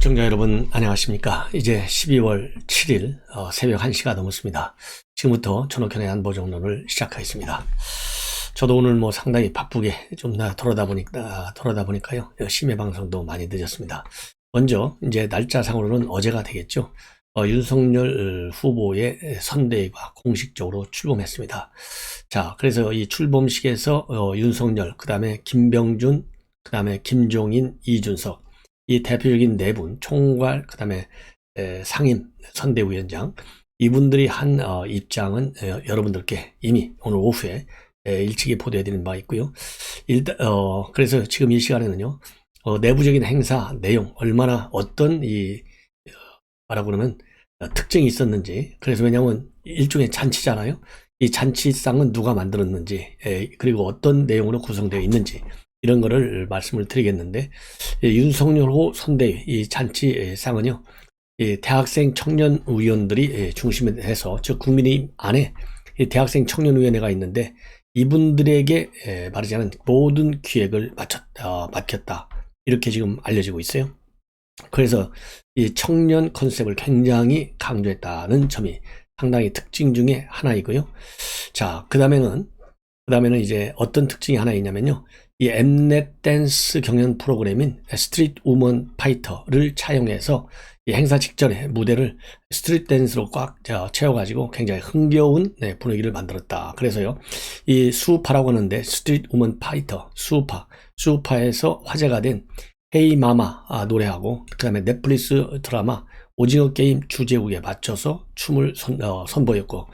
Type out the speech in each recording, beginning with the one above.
시청자 여러분 안녕하십니까. 이제 12월 7일 새벽 1시가 넘었습니다. 지금부터 전옥현의 안보정론을 시작하겠습니다. 저도 오늘 상당히 바쁘게 좀 돌아다 보니까요. 심야 방송도 많이 늦었습니다. 먼저 이제 날짜상으로는 어제가 되겠죠. 윤석열 후보의 선대위가 공식적으로 출범했습니다. 자, 그래서 이 출범식에서 윤석열, 그 다음에 김병준, 그 다음에 김종인, 이준석, 이 대표적인 네 분, 총괄, 그 다음에 상임 선대위원장, 이분들이 한 입장은 여러분들께 이미 오늘 오후에 일찍이 보도해드린 바 있고요. 일단 그래서 지금 이 시간에는요, 내부적인 행사 내용, 얼마나 어떤 뭐라고 그러면 특징이 있었는지, 그래서 왜냐하면 일종의 잔치잖아요. 이 잔치상은 누가 만들었는지, 그리고 어떤 내용으로 구성되어 있는지, 이런 거를 말씀을 드리겠는데, 윤석열 후 선대위 이 잔치상은요, 대학생 청년 의원들이 중심이 해서, 즉 국민의힘 안에 대학생 청년위원회가 있는데, 이분들에게 말하자면 모든 기획을 맡겼다, 이렇게 지금 알려지고 있어요. 그래서 이 청년 컨셉을 굉장히 강조했다는 점이 상당히 특징 중에 하나이고요. 자, 그 다음에는 이제 어떤 특징이 하나 있냐면요, 이 엠넷 댄스 경연 프로그램인 스트리트 우먼 파이터를 차용해서 이 행사 직전에 무대를 스트리트 댄스로 꽉 채워가지고 굉장히 흥겨운 분위기를 만들었다. 그래서요, 이 수우파라고 하는데, 스트리트 우먼 파이터, 수우파에서 화제가 된 헤이 마마 노래하고, 그 다음에 넷플릭스 드라마 오징어 게임 주제곡에 맞춰서 춤을 선보였고,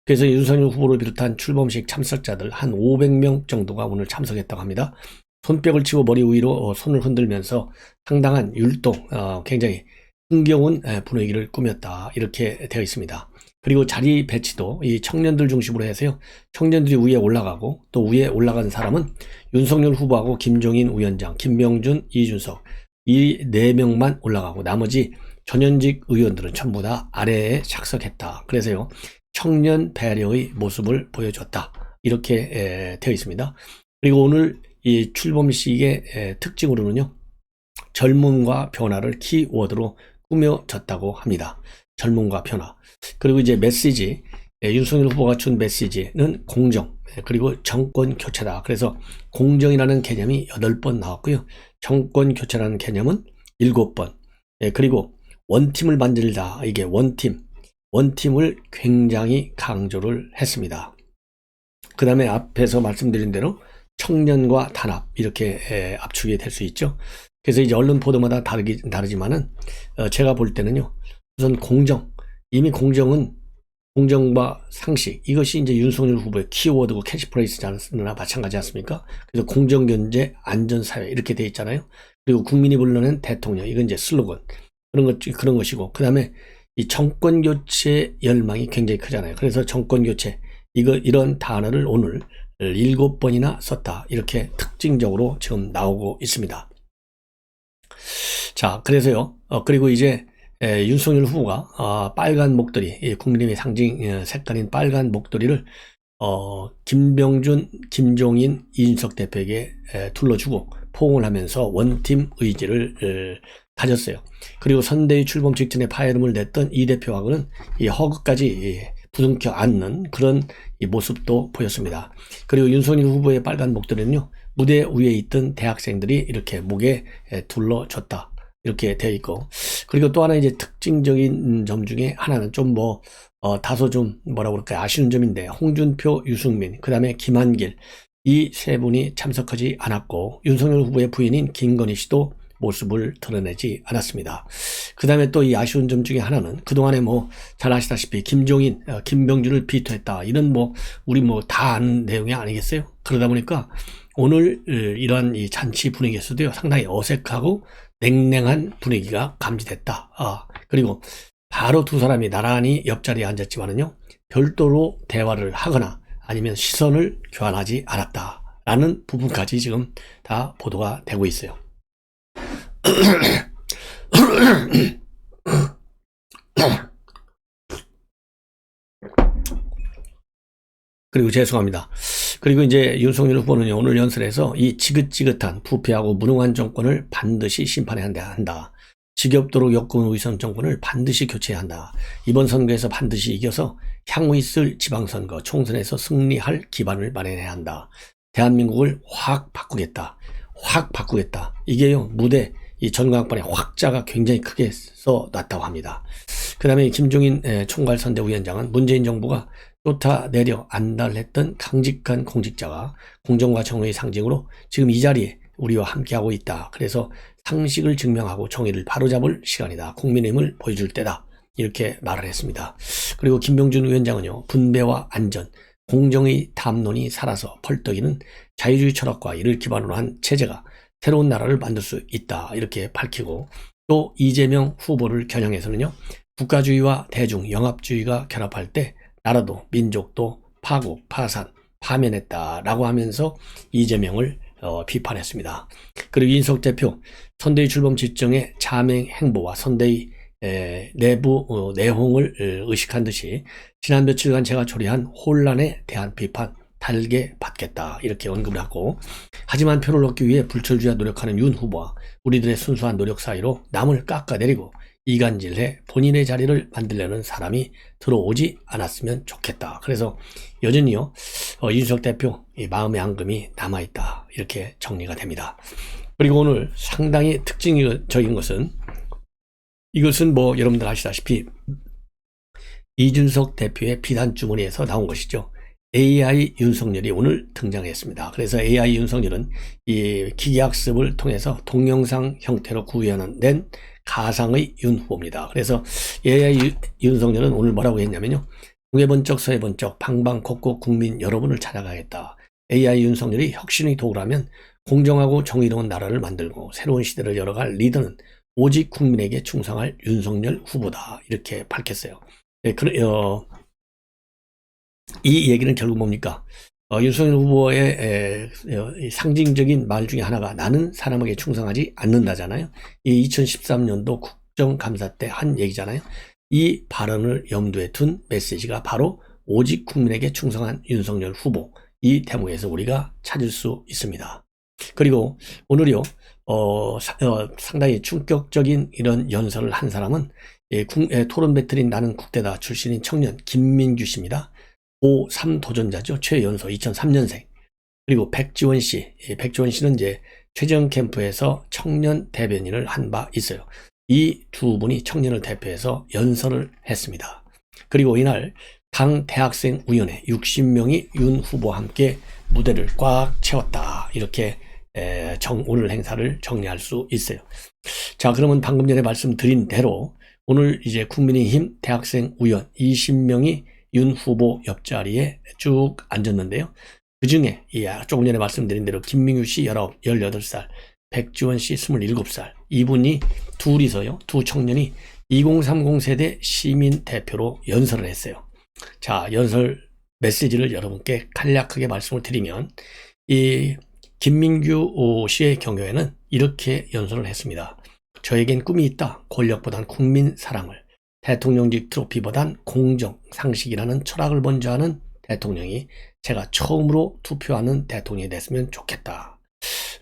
그래서 윤석열 후보를 비롯한 출범식 참석자들 한 500명 정도가 오늘 참석했다고 합니다. 손뼉을 치고 머리 위로 손을 흔들면서 상당한 율동, 굉장히 흥겨운 분위기를 꾸몄다, 이렇게 되어 있습니다. 그리고 자리 배치도 이 청년들 중심으로 해서요, 청년들이 위에 올라가고, 또 위에 올라간 사람은 윤석열 후보하고 김종인 위원장, 김병준, 이준석, 이 4명만 올라가고 나머지 전현직 의원들은 전부 다 아래에 착석했다. 그래서요, 청년 배려의 모습을 보여줬다, 이렇게 되어 있습니다. 그리고 오늘 이 출범식의 특징으로는요, 젊음과 변화를 키워드로 꾸며졌다고 합니다. 젊음과 변화. 그리고 이제 메시지, 윤석열 후보가 준 메시지는 공정, 그리고 정권 교체다. 그래서 공정이라는 개념이 8번 나왔고요. 정권 교체라는 개념은 7번. 그리고 원팀을 만들다, 이게 원팀을 굉장히 강조를 했습니다. 그 다음에 앞에서 말씀드린 대로 청년과 단합, 이렇게 압축이 될 수 있죠. 그래서 이제 언론 보도마다 다르지만은 제가 볼 때는요, 우선 이미 공정과 상식, 이것이 이제 윤석열 후보의 키워드고 캐치프레이즈나 마찬가지 않습니까? 그래서 공정, 견제, 안전, 사회, 이렇게 돼 있잖아요. 그리고 국민이 불러낸 대통령, 이건 이제 슬로건, 그런 것이고, 그 다음에 이 정권 교체 열망이 굉장히 크잖아요. 그래서 정권 교체, 이런 단어를 오늘 7번이나 썼다, 이렇게 특징적으로 지금 나오고 있습니다. 자, 그래서요, 그리고 이제 윤석열 후보가 빨간 목도리, 국민의힘의 상징 색깔인 빨간 목도리를 김병준, 김종인, 이준석 대표에게 둘러주고 포옹을 하면서 원팀 의지를 가졌어요. 그리고 선대위 출범 직전에 파열음을 냈던 이 대표하고는 이 허그까지 부둥켜 안는 그런 모습도 보였습니다. 그리고 윤석열 후보의 빨간 목도리는요, 무대 위에 있던 대학생들이 이렇게 목에 둘러줬다, 이렇게 되어 있고, 그리고 또 하나 이제 특징적인 점 중에 하나는 좀 다소 좀 뭐라고 그럴까요, 아쉬운 점인데, 홍준표, 유승민, 그 다음에 김한길, 이 세 분이 참석하지 않았고, 윤석열 후보의 부인인 김건희 씨도 모습을 드러내지 않았습니다. 그 다음에 또 이 아쉬운 점 중에 하나는, 그동안에 잘 아시다시피 김종인, 김병준을 비토했다, 이런 우리 다 아는 내용이 아니겠어요? 그러다 보니까 오늘 이러한 이 잔치 분위기에서도요, 상당히 어색하고 냉랭한 분위기가 감지됐다. 그리고 바로 두 사람이 나란히 옆자리에 앉았지만은요, 별도로 대화를 하거나 아니면 시선을 교환하지 않았다라는 부분까지 지금 다 보도가 되고 있어요. 그리고 죄송합니다. 그리고 이제 윤석열 후보는 오늘 연설에서 이 지긋지긋한 부패하고 무능한 정권을 반드시 심판해야 한다. 지겹도록 엮은 위선 정권을 반드시 교체해야 한다. 이번 선거에서 반드시 이겨서 향후 있을 지방선거, 총선에서 승리할 기반을 마련해야 한다. 대한민국을 확 바꾸겠다. 확 바꾸겠다. 이게요, 무대, 이 전광판에 확자가 굉장히 크게 써놨다고 합니다. 그 다음에 김종인 총괄선대위원장은 문재인 정부가 쫓아내려 안달했던 강직한 공직자가 공정과 정의의 상징으로 지금 이 자리에 우리와 함께하고 있다. 그래서 상식을 증명하고 정의를 바로잡을 시간이다. 국민의힘을 보여줄 때다. 이렇게 말을 했습니다. 그리고 김병준 위원장은요, 분배와 안전, 공정의 담론이 살아서 펄떡이는 자유주의 철학과 이를 기반으로 한 체제가 새로운 나라를 만들 수 있다. 이렇게 밝히고, 또 이재명 후보를 겨냥해서는요, 국가주의와 대중, 영합주의가 결합할 때 나라도 민족도 파국, 파산, 파면했다라고 하면서 이재명을 비판했습니다. 그리고 이인석 대표, 선대위 출범 지정의 자맹 행보와 선대위 내부 내홍을 의식한 듯이 지난 며칠간 제가 초래한 혼란에 대한 비판 달게 받겠다, 이렇게 언급을 하고, 하지만 표를 얻기 위해 불철주야 노력하는 윤 후보와 우리들의 순수한 노력 사이로 남을 깎아내리고 이간질해 본인의 자리를 만들려는 사람이 들어오지 않았으면 좋겠다. 그래서 여전히요, 이준석 대표 이 마음의 앙금이 남아있다, 이렇게 정리가 됩니다. 그리고 오늘 상당히 특징적인 것은, 이것은 뭐 여러분들 아시다시피 이준석 대표의 비단 주머니에서 나온 것이죠. AI 윤석열이 오늘 등장했습니다. 그래서 AI 윤석열은 이 기계학습을 통해서 동영상 형태로 구현된 가상의 윤 후보입니다. 그래서 AI 윤석열은 오늘 뭐라고 했냐면요, 동해번쩍 서해번쩍 방방곡곡 국민 여러분을 찾아가겠다. AI 윤석열이 혁신의 도구라면 공정하고 정의로운 나라를 만들고 새로운 시대를 열어갈 리더는 오직 국민에게 충성할 윤석열 후보다, 이렇게 밝혔어요. 이 얘기는 결국 뭡니까? 윤석열 후보의 상징적인 말 중에 하나가 나는 사람에게 충성하지 않는다잖아요. 이 2013년도 국정감사 때 한 얘기잖아요. 이 발언을 염두에 둔 메시지가 바로 오직 국민에게 충성한 윤석열 후보, 이 대목에서 우리가 찾을 수 있습니다. 그리고 오늘요, 상당히 충격적인 이런 연설을 한 사람은 토론 배틀인 나는 국대다 출신인 청년 김민규 씨입니다. 고3 도전자죠. 최연소 2003년생. 그리고 백지원 씨. 백지원 씨는 이제 최재형 캠프에서 청년 대변인을 한 바 있어요. 이 두 분이 청년을 대표해서 연설을 했습니다. 그리고 이날 당 대학생위원회 60명이 윤 후보와 함께 무대를 꽉 채웠다. 이렇게 오늘 행사를 정리할 수 있어요. 자, 그러면 방금 전에 말씀드린 대로 오늘 이제 국민의힘 대학생위원 20명이 윤 후보 옆자리에 쭉 앉았는데요. 그 중에 조금 전에 말씀드린 대로 김민규 씨 18살, 백지원 씨 27살, 이분이 둘이서요, 두 청년이 2030 세대 시민 대표로 연설을 했어요. 자, 연설 메시지를 여러분께 간략하게 말씀을 드리면, 이 김민규 씨의 경우에는 이렇게 연설을 했습니다. 저에겐 꿈이 있다. 권력보단 국민 사랑을, 대통령직 트로피보단 공정, 상식이라는 철학을 먼저 하는 대통령이 제가 처음으로 투표하는 대통령이 됐으면 좋겠다.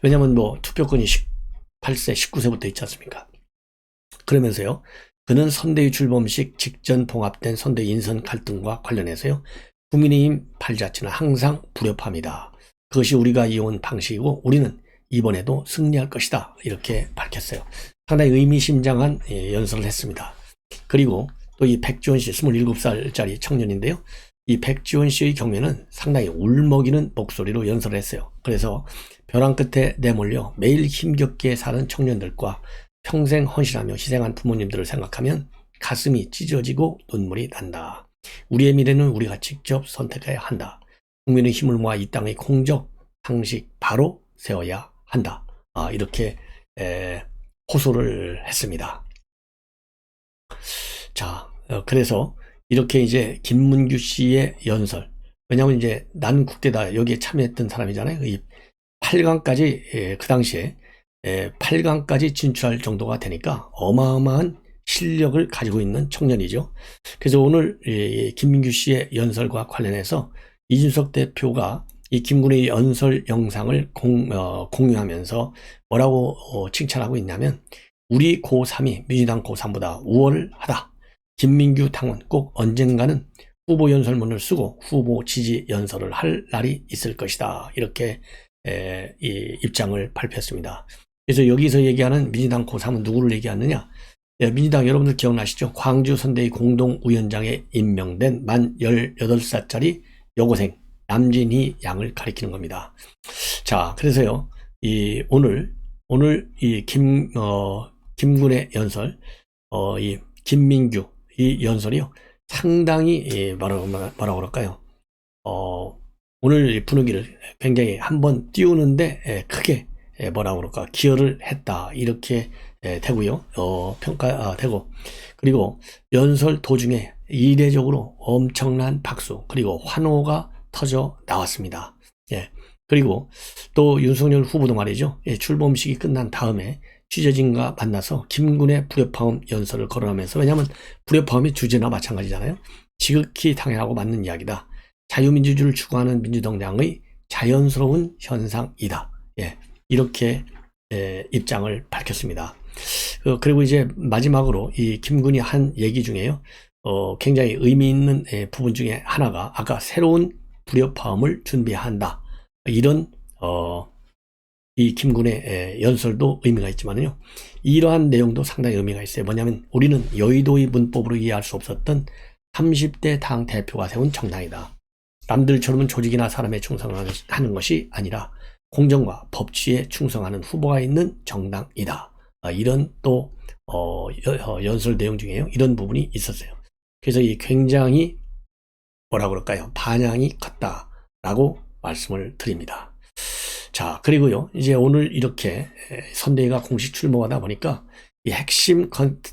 왜냐면 뭐 투표권이 18세, 19세부터 있지 않습니까? 그러면서요, 그는 선대위 출범식 직전 봉합된 선대위 인선 갈등과 관련해서요, 국민의힘 발자취는 항상 불협합니다. 그것이 우리가 이어온 방식이고 우리는 이번에도 승리할 것이다. 이렇게 밝혔어요. 상당히 의미심장한 연설을 했습니다. 그리고 또 이 백지원 씨 27살짜리 청년인데요. 이 백지원 씨의 경우에는 상당히 울먹이는 목소리로 연설을 했어요. 그래서 벼랑 끝에 내몰려 매일 힘겹게 사는 청년들과 평생 헌신하며 희생한 부모님들을 생각하면 가슴이 찢어지고 눈물이 난다. 우리의 미래는 우리가 직접 선택해야 한다. 국민의 힘을 모아 이 땅의 공적, 상식 바로 세워야 한다. 이렇게 호소를 했습니다. 자, 그래서 이렇게 이제 김문규 씨의 연설, 왜냐하면 이제 난 국대다 여기에 참여했던 사람이잖아요. 이 8강까지 그 당시에 8강까지 진출할 정도가 되니까 어마어마한 실력을 가지고 있는 청년이죠. 그래서 오늘 김민규 씨의 연설과 관련해서 이준석 대표가 이 김군의 연설 영상을 공유하면서 뭐라고 칭찬하고 있냐면, 우리 고3이 민주당 고3보다 우월하다. 김민규 당원 꼭 언젠가는 후보 연설문을 쓰고 후보 지지 연설을 할 날이 있을 것이다. 이렇게 이 입장을 발표했습니다. 그래서 여기서 얘기하는 민주당 고3은 누구를 얘기하느냐? 민주당 여러분들 기억나시죠? 광주 선대위 공동위원장에 임명된 만 18살짜리 여고생 남진희 양을 가리키는 겁니다. 자, 그래서요, 오늘 이 김군의 연설, 이 김민규 이 연설이요, 상당히 뭐라고 그럴까요? 오늘 이 분위기를 굉장히 한번 띄우는데 크게 뭐라고 그럴까, 기여를 했다, 이렇게 되고요, 평가되고, 그리고 연설 도중에 이례적으로 엄청난 박수 그리고 환호가 터져 나왔습니다. 예. 그리고 또 윤석열 후보도 말이죠, 출범식이 끝난 다음에 취재진과 만나서 김군의 불협화음 연설을 거론하면서, 왜냐하면 불협화음이 주제나 마찬가지잖아요. 지극히 당연하고 맞는 이야기다. 자유민주주의를 추구하는 민주당의 자연스러운 현상이다. 예, 이렇게 입장을 밝혔습니다. 그리고 이제 마지막으로 이 김군이 한 얘기 중에요, 굉장히 의미 있는 부분 중에 하나가 아까 새로운 불협화음을 준비한다, 이런 이 김군의 연설도 의미가 있지만요, 이러한 내용도 상당히 의미가 있어요. 뭐냐면 우리는 여의도의 문법으로 이해할 수 없었던 30대 당 대표가 세운 정당이다. 남들처럼은 조직이나 사람에 충성하는 것이 아니라 공정과 법치에 충성하는 후보가 있는 정당이다. 이런 또 연설 내용 중에요, 이런 부분이 있었어요. 그래서 이 굉장히 뭐라 그럴까요, 반향이 컸다라고 말씀을 드립니다. 자, 그리고요, 이제 오늘 이렇게 선대위가 공식 출범하다 보니까 이 핵심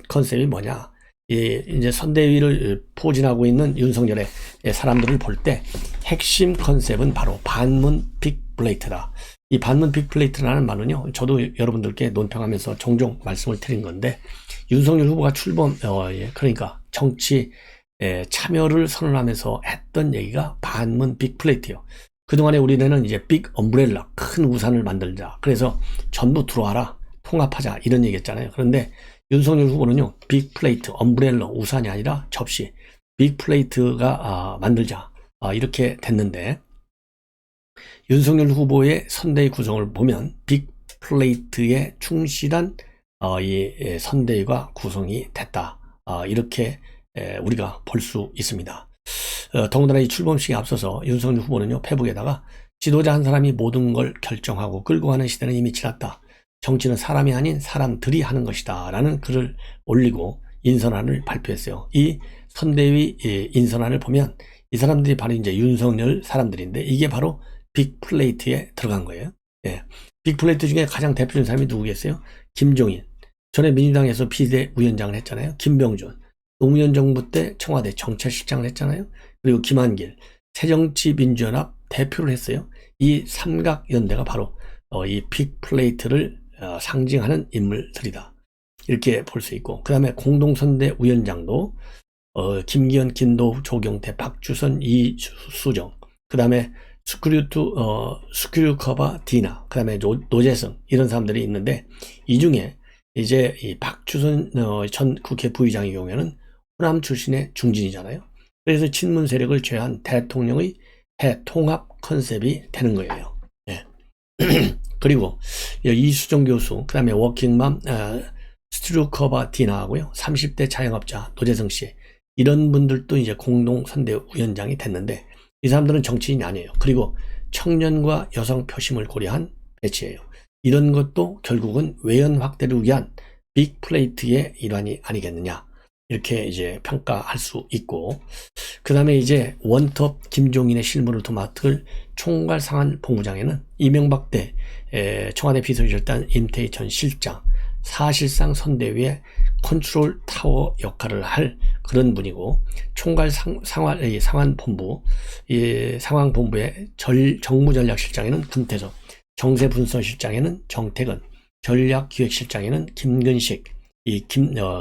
컨셉이 뭐냐, 이제 선대위를 포진하고 있는 윤석열의 사람들을 볼 때 핵심 컨셉은 바로 반문 빅플레이트다. 이 반문 빅플레이트라는 말은요, 저도 여러분들께 논평하면서 종종 말씀을 드린 건데, 윤석열 후보가 출범, 그러니까 정치 참여를 선언하면서 했던 얘기가 반문 빅플레이트예요. 그동안에 우리는 이제 빅 엄브렐라, 큰 우산을 만들자, 그래서 전부 들어와라, 통합하자, 이런 얘기 했잖아요. 그런데 윤석열 후보는요, 빅 플레이트, 엄브렐라, 우산이 아니라 접시, 빅 플레이트가 만들자, 이렇게 됐는데, 윤석열 후보의 선대위 구성을 보면 빅 플레이트에 충실한 이 선대위가 구성이 됐다, 이렇게 우리가 볼 수 있습니다. 더군다나 이 출범식에 앞서서 윤석열 후보는요, 페북에다가 지도자 한 사람이 모든 걸 결정하고 끌고 가는 시대는 이미 지났다. 정치는 사람이 아닌 사람들이 하는 것이다, 라는 글을 올리고 인선안을 발표했어요. 이 선대위 인선안을 보면 이 사람들이 바로 이제 윤석열 사람들인데, 이게 바로 빅플레이트에 들어간 거예요. 예. 빅플레이트 중에 가장 대표적인 사람이 누구겠어요? 김종인. 전에 민주당에서 비대위원장을 했잖아요. 김병준. 노무현 정부 때 청와대 정책실장을 했잖아요. 그리고 김한길, 새정치민주연합 대표를 했어요. 이 삼각연대가 바로 이 빅플레이트를 상징하는 인물들이다, 이렇게 볼 수 있고, 그 다음에 공동선대위원장도 김기현, 김도우, 조경태, 박주선, 이수정, 그 다음에 스크류커버 디나, 그 다음에 노재성, 이런 사람들이 있는데, 이 중에 이제 이 박주선 전 국회 부의장의 경우에는 호남 출신의 중진이잖아요. 그래서 친문 세력을 제외한 대통령의 대통합 컨셉이 되는 거예요. 네. 그리고 이수정 교수, 그 다음에 워킹맘 스트루커바 디나하고요, 30대 자영업자 노재성 씨, 이런 분들도 이제 공동선대위원장이 됐는데, 이 사람들은 정치인이 아니에요. 그리고 청년과 여성 표심을 고려한 배치예요. 이런 것도 결국은 외연 확대를 위한 빅플레이트의 일환이 아니겠느냐, 이렇게 이제 평가할 수 있고, 그 다음에 이제 원톱 김종인의 실무를 맡을 총괄상안본부장에는 이명박 때 청와대 비서실장 임태희 전 실장, 사실상 선대위의 컨트롤 타워 역할을 할 그런 분이고, 상안본부, 상황본부의 정무전략실장에는 금태섭, 정세분서실장에는 정태근, 전략기획실장에는 김근식,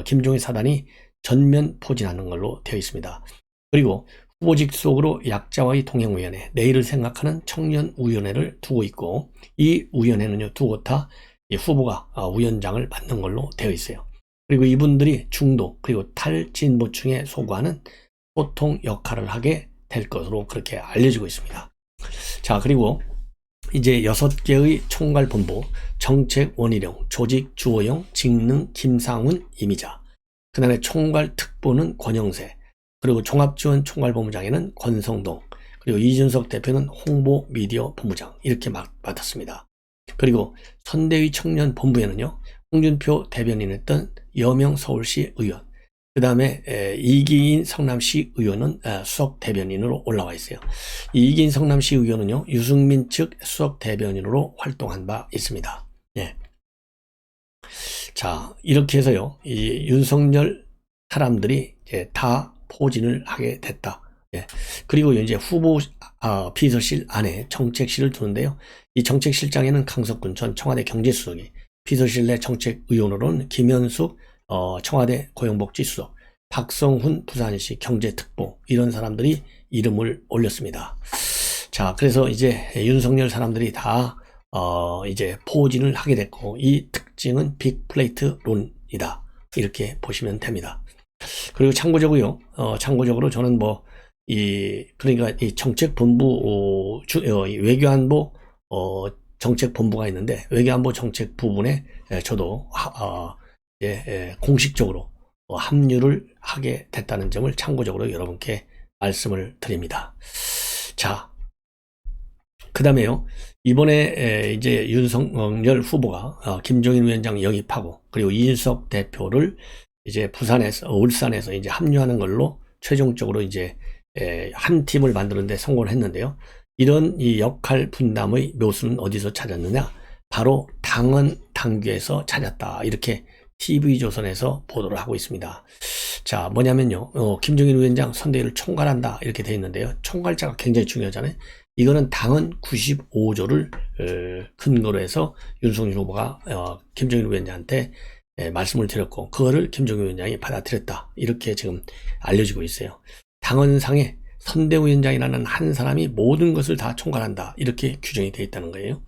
김종인 사단이 전면 포진하는 걸로 되어 있습니다. 그리고 후보직 속으로 약자와의 동행위원회, 내일을 생각하는 청년위원회를 두고 있고, 이 위원회는요, 두 곳 다 이 후보가 위원장을 맡는 걸로 되어 있어요. 그리고 이분들이 중도 그리고 탈진보층에 소구하는 소통 역할을 하게 될 것으로 그렇게 알려지고 있습니다. 자, 그리고 이제 6개의 총괄본부, 정책원의령, 조직주호영, 직능 김상훈 임의자, 그 다음에 총괄특보는 권영세, 그리고 종합지원 총괄본부장에는 권성동, 그리고 이준석 대표는 홍보미디어 본부장 이렇게 맡았습니다. 그리고 선대위 청년본부에는요, 홍준표 대변인 했던 여명 서울시 의원, 그 다음에 이기인 성남시 의원은 수석 대변인으로 올라와 있어요. 이기인 성남시 의원은요, 유승민 측 수석 대변인으로 활동한 바 있습니다. 예. 자, 이렇게 해서요, 이 윤석열 사람들이 이제 다 포진을 하게 됐다. 예. 그리고 이제 후보 비서실 안에 정책실을 두는데요. 이 정책실장에는 강석군 전 청와대 경제수석이, 비서실 내 정책의원으로는 김현숙 청와대 고용복지수석, 박성훈 부산시 경제특보, 이런 사람들이 이름을 올렸습니다. 자, 그래서 이제 윤석열 사람들이 다 이제 포진을 하게 됐고, 이 특징은 빅플레이트론이다, 이렇게 보시면 됩니다. 그리고 참고적으로 저는 그러니까 이 정책본부 외교안보 정책본부가 있는데, 외교안보 정책 부분에 저도 공식적으로 합류를 하게 됐다는 점을 참고적으로 여러분께 말씀을 드립니다. 자, 그 다음에요, 이번에 이제 윤석열 후보가 김종인 위원장 영입하고, 그리고 이준석 대표를 이제 울산에서 이제 합류하는 걸로 최종적으로 이제 한 팀을 만드는데 성공을 했는데요. 이런 이 역할 분담의 묘수는 어디서 찾았느냐? 바로 당헌당규에서 찾았다, 이렇게 TV조선에서 보도를 하고 있습니다. 자, 뭐냐면요, 김종인 위원장 선대위를 총괄한다, 이렇게 되어 있는데요. 총괄자가 굉장히 중요하잖아요. 이거는 당헌 95조를 근거로 해서 윤석열 후보가 김종인 위원장한테 말씀을 드렸고, 그거를 김종인 위원장이 받아들였다, 이렇게 지금 알려지고 있어요. 당헌상에 선대위원장이라는 한 사람이 모든 것을 다 총괄한다, 이렇게 규정이 되어 있다는 거예요.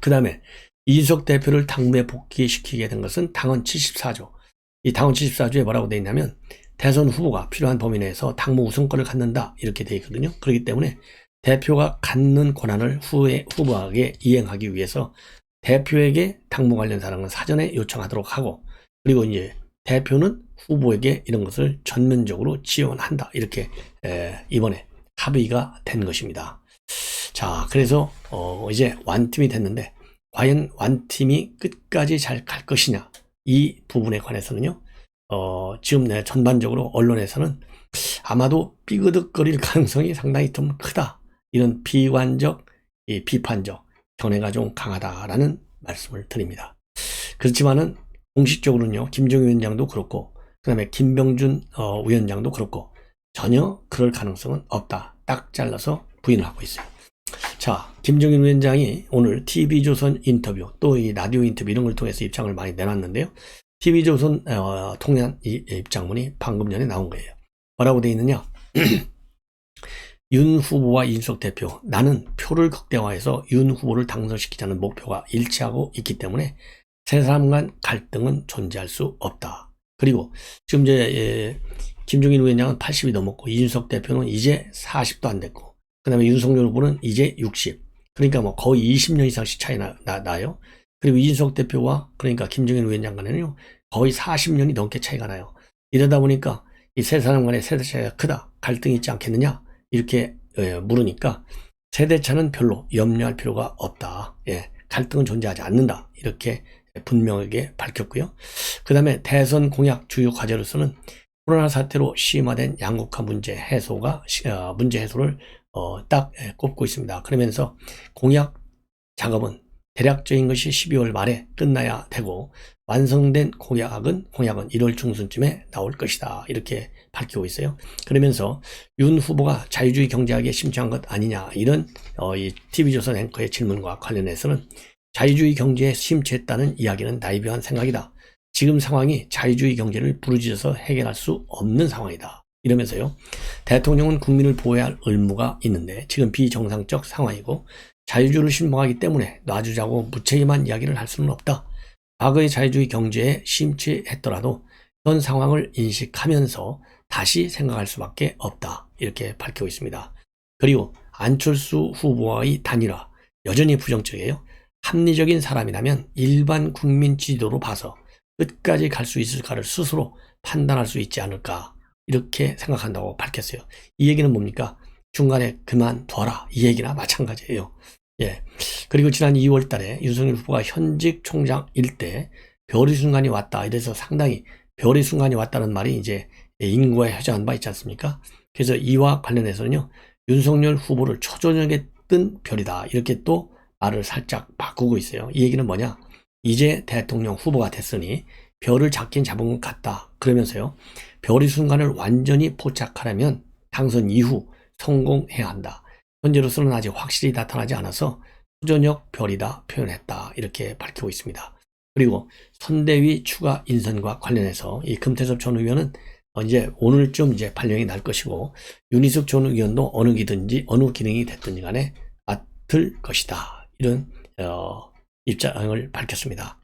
그 다음에 이준석 대표를 당무에 복귀시키게 된 것은 당헌 74조. 이 당헌 74조에 뭐라고 되어 있냐면, 대선 후보가 필요한 범위 내에서 당무 우선권을 갖는다, 이렇게 되어 있거든요. 그렇기 때문에 대표가 갖는 권한을 후보에게 이행하기 위해서 대표에게 당무 관련 사항은 사전에 요청하도록 하고, 그리고 이제 대표는 후보에게 이런 것을 전면적으로 지원한다, 이렇게 이번에 합의가 된 것입니다. 자, 그래서 이제 완팀이 됐는데, 과연 완팀이 끝까지 잘 갈 것이냐, 이 부분에 관해서는요, 지금 전반적으로 언론에서는 아마도 삐그덕거릴 가능성이 상당히 좀 크다, 이런 비관적, 비판적 견해가 좀 강하다라는 말씀을 드립니다. 그렇지만은 공식적으로는요, 김종인 위원장도 그렇고, 그 다음에 김병준 위원장도 그렇고, 전혀 그럴 가능성은 없다, 딱 잘라서 부인을 하고 있어요. 자, 김종인 위원장이 오늘 TV조선 인터뷰, 또 이 라디오 인터뷰 이런 걸 통해서 입장을 많이 내놨는데요. TV조선 통한 이 입장문이 방금 전에 나온 거예요. 뭐라고 되어 있느냐? 윤 후보와 이준석 대표, 나는 표를 극대화해서 윤 후보를 당선시키자는 목표가 일치하고 있기 때문에 세 사람 간 갈등은 존재할 수 없다. 그리고 지금 이제 김종인 위원장은 80이 넘었고, 이준석 대표는 이제 40도 안 됐고, 그 다음에 윤석열 후보는 이제 60. 그러니까 뭐 거의 20년 이상씩 차이 나요. 그리고 이준석 대표와 그러니까 김종인 위원장 간에는요, 거의 40년이 넘게 차이가 나요. 이러다 보니까 이 세 사람 간의 세대 차이가 크다, 갈등이 있지 않겠느냐, 이렇게 물으니까 세대차는 별로 염려할 필요가 없다. 갈등은 존재하지 않는다, 이렇게 분명하게 밝혔고요. 그 다음에 대선 공약 주요 과제로서는 코로나 사태로 심화된 양극화 문제 해소를 딱 꼽고 있습니다. 그러면서 공약 작업은 대략적인 것이 12월 말에 끝나야 되고, 완성된 공약은 1월 중순쯤에 나올 것이다, 이렇게 밝히고 있어요. 그러면서 윤 후보가 자유주의 경제학에 심취한 것 아니냐, 이런 이 TV조선 앵커의 질문과 관련해서는 자유주의 경제에 심취했다는 이야기는 나이브한 생각이다. 지금 상황이 자유주의 경제를 부르짖어서 해결할 수 없는 상황이다, 이러면서요, 대통령은 국민을 보호해야 할 의무가 있는데 지금 비정상적 상황이고, 자유주의를 신봉하기 때문에 놔주자고 무책임한 이야기를 할 수는 없다. 과거의 자유주의 경제에 심취했더라도 현 상황을 인식하면서 다시 생각할 수밖에 없다. 이렇게 밝히고 있습니다. 그리고 안철수 후보와의 단일화 여전히 부정적이에요. 합리적인 사람이라면 일반 국민 지지도로 봐서 끝까지 갈 수 있을까를 스스로 판단할 수 있지 않을까 이렇게 생각한다고 밝혔어요. 이 얘기는 뭡니까? 중간에 그만둬라 이 얘기나 마찬가지예요. 예. 그리고 지난 2월 달에 윤석열 후보가 현직 총장일 때 별의 순간이 왔다. 이래서 상당히 별의 순간이 왔다는 말이 이제 인구에 회자한 바 있지 않습니까? 그래서 이와 관련해서는요, 윤석열 후보를 초저녁에 뜬 별이다. 이렇게 또 말을 살짝 바꾸고 있어요. 이 얘기는 뭐냐? 이제 대통령 후보가 됐으니 별을 잡긴 잡은 것 같다. 그러면서요, 별의 순간을 완전히 포착하려면 당선 이후 성공해야 한다. 현재로서는 아직 확실히 나타나지 않아서 초저녁 별이다 표현했다. 이렇게 밝히고 있습니다. 그리고 선대위 추가 인선과 관련해서 이 금태섭 전 의원은 이제 오늘쯤 이제 발령이 날 것이고 윤희숙 전 의원도 어느 기능이 됐든지 간에 맡을 것이다. 이런 입장을 밝혔습니다.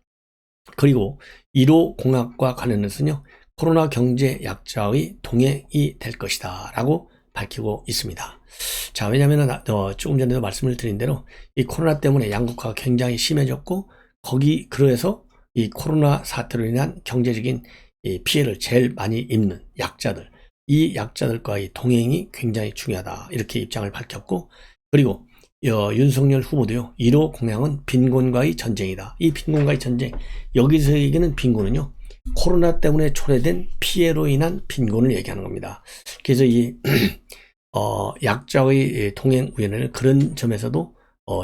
그리고 1호 공약과 관련해서는요. 코로나 경제 약자의 동행이 될 것이다 라고 밝히고 있습니다. 자, 왜냐하면 조금 전에도 말씀을 드린 대로 이 코로나 때문에 양극화가 굉장히 심해졌고 그래서 이 코로나 사태로 인한 경제적인 이 피해를 제일 많이 입는 약자들, 이 약자들과의 동행이 굉장히 중요하다 이렇게 입장을 밝혔고, 그리고 윤석열 후보도요, 1호 공약은 빈곤과의 전쟁이다. 이 빈곤과의 전쟁, 여기서 얘기는 빈곤은요, 코로나 때문에 초래된 피해로 인한 빈곤을 얘기하는 겁니다. 그래서 이 약자의 동행위원회를 그런 점에서도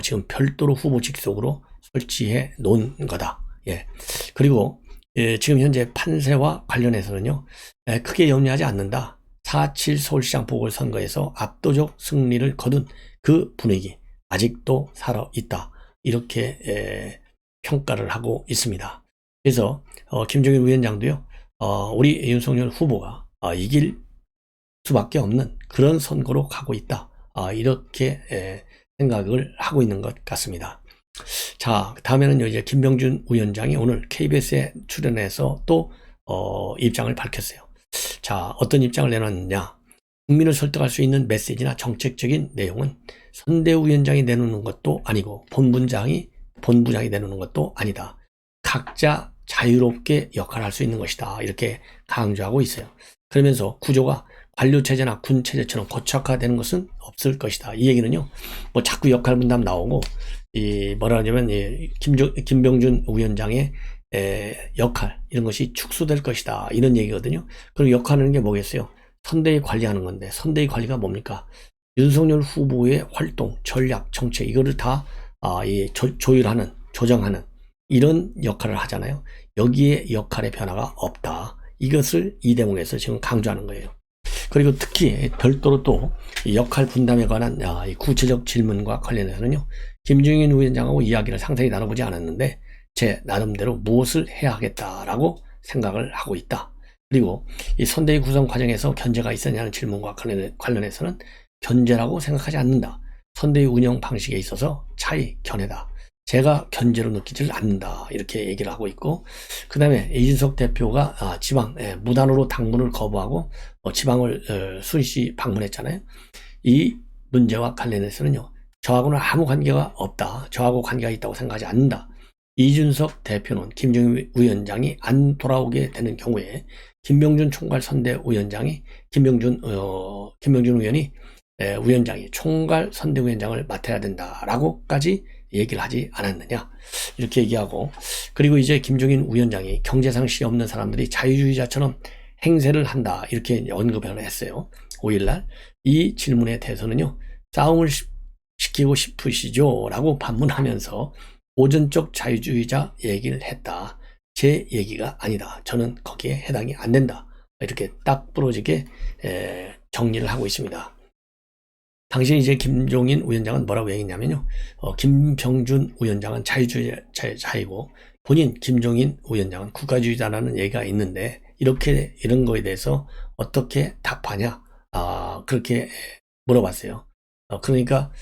지금 별도로 후보 직속으로 설치해 놓은 거다. 예. 그리고 지금 현재 판세와 관련해서는요, 크게 염려하지 않는다. 4.7 서울시장 보궐선거에서 압도적 승리를 거둔 그 분위기 아직도 살아있다. 이렇게 평가를 하고 있습니다. 그래서 김종인 위원장도요, 우리 윤석열 후보가 이길 수밖에 없는 그런 선거로 가고 있다. 이렇게 생각을 하고 있는 것 같습니다. 자, 다음에는 이제 김병준 위원장이 오늘 KBS에 출연해서 또 입장을 밝혔어요. 자, 어떤 입장을 내놨느냐? 국민을 설득할 수 있는 메시지나 정책적인 내용은 선대위원장이 내놓는 것도 아니고 본부장이 내놓는 것도 아니다. 각자 자유롭게 역할을 할 수 있는 것이다. 이렇게 강조하고 있어요. 그러면서 구조가 관료체제나 군체제처럼 고착화되는 것은 없을 것이다. 이 얘기는요, 뭐 자꾸 역할 분담 나오고, 뭐라 하냐면, 김병준 위원장의 역할, 이런 것이 축소될 것이다. 이런 얘기거든요. 그럼 역할하는 게 뭐겠어요? 선대위 관리하는 건데, 선대위 관리가 뭡니까? 윤석열 후보의 활동, 전략, 정책, 이거를 다 조율하는, 조정하는 이런 역할을 하잖아요. 여기에 역할의 변화가 없다. 이것을 이 대목에서 지금 강조하는 거예요. 그리고 특히 별도로 또 역할 분담에 관한 구체적 질문과 관련해서는요, 김종인 위원장하고 이야기를 상세히 나눠보지 않았는데 제 나름대로 무엇을 해야 하겠다라고 생각을 하고 있다. 그리고 이 선대위 구성 과정에서 견제가 있었냐는 질문과 관련해서는 견제라고 생각하지 않는다. 선대위 운영 방식에 있어서 견해다. 제가 견제로 느끼질 않는다. 이렇게 얘기를 하고 있고, 그 다음에 이준석 대표가 지방, 무단으로 당문을 거부하고 지방을 수시 방문했잖아요. 이 문제와 관련해서는요, 저하고는 아무 관계가 없다. 저하고 관계가 있다고 생각하지 않는다. 이준석 대표는 김종인 위원장이 안 돌아오게 되는 경우에 김병준 총괄 선대위원장이 김병준 의원이 위원장이 총괄 선대위원장을 맡아야 된다라고까지 얘기를 하지 않았느냐 이렇게 얘기하고, 그리고 이제 김종인 위원장이 경제상식이 없는 사람들이 자유주의자처럼 행세를 한다 이렇게 언급을 했어요. 5일날 이 질문에 대해서는요, 싸움을 시키고 싶으시죠? 라고 반문하면서 고전적 자유주의자 얘기를 했다. 제 얘기가 아니다. 저는 거기에 해당이 안 된다. 이렇게 딱 부러지게 정리를 하고 있습니다. 당시 이제 김종인 위원장은 뭐라고 얘기했냐면요, 김병준 위원장은 자유주의자이고 본인 김종인 위원장은 국가주의자라는 얘기가 있는데 이런 거에 대해서 어떻게 답하냐, 그렇게 물어봤어요. 그러니까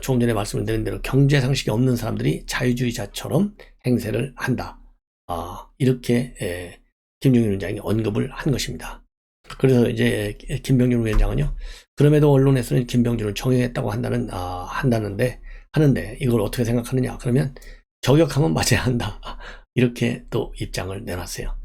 조금 전에 말씀드린 대로 경제 상식이 없는 사람들이 자유주의자처럼 행세를 한다. 이렇게 김종인 위원장이 언급을 한 것입니다. 그래서 이제 김병준 위원장은요, 그럼에도 언론에서는 김병준을 정형했다고 하는데 이걸 어떻게 생각하느냐? 그러면 저격하면 맞아야 한다. 이렇게 또 입장을 내놨어요.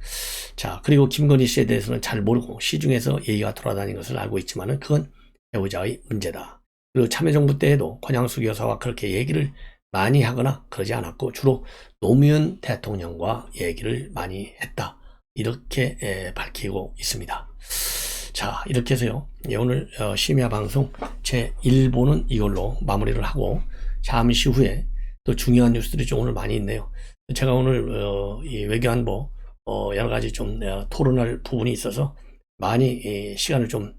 자, 그리고 김건희 씨에 대해서는 잘 모르고 시중에서 얘기가 돌아다닌 것을 알고 있지만은 그건 배우자의 문제다. 그리고 참여정부 때에도 권양숙 여사와 그렇게 얘기를 많이 하거나 그러지 않았고 주로 노무현 대통령과 얘기를 많이 했다. 이렇게 밝히고 있습니다. 자, 이렇게 해서요, 오늘 심야 방송 제 1부는 이걸로 마무리를 하고 잠시 후에 또 중요한 뉴스들이 좀 오늘 많이 있네요. 제가 오늘 이 외교안보 여러 가지 좀 토론할 부분이 있어서 많이 시간을 좀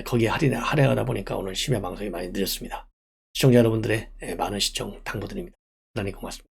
거기에 할애하다 보니까 오늘 심야 방송이 많이 늦었습니다. 시청자 여러분들의 많은 시청 당부드립니다. 대단히 고맙습니다.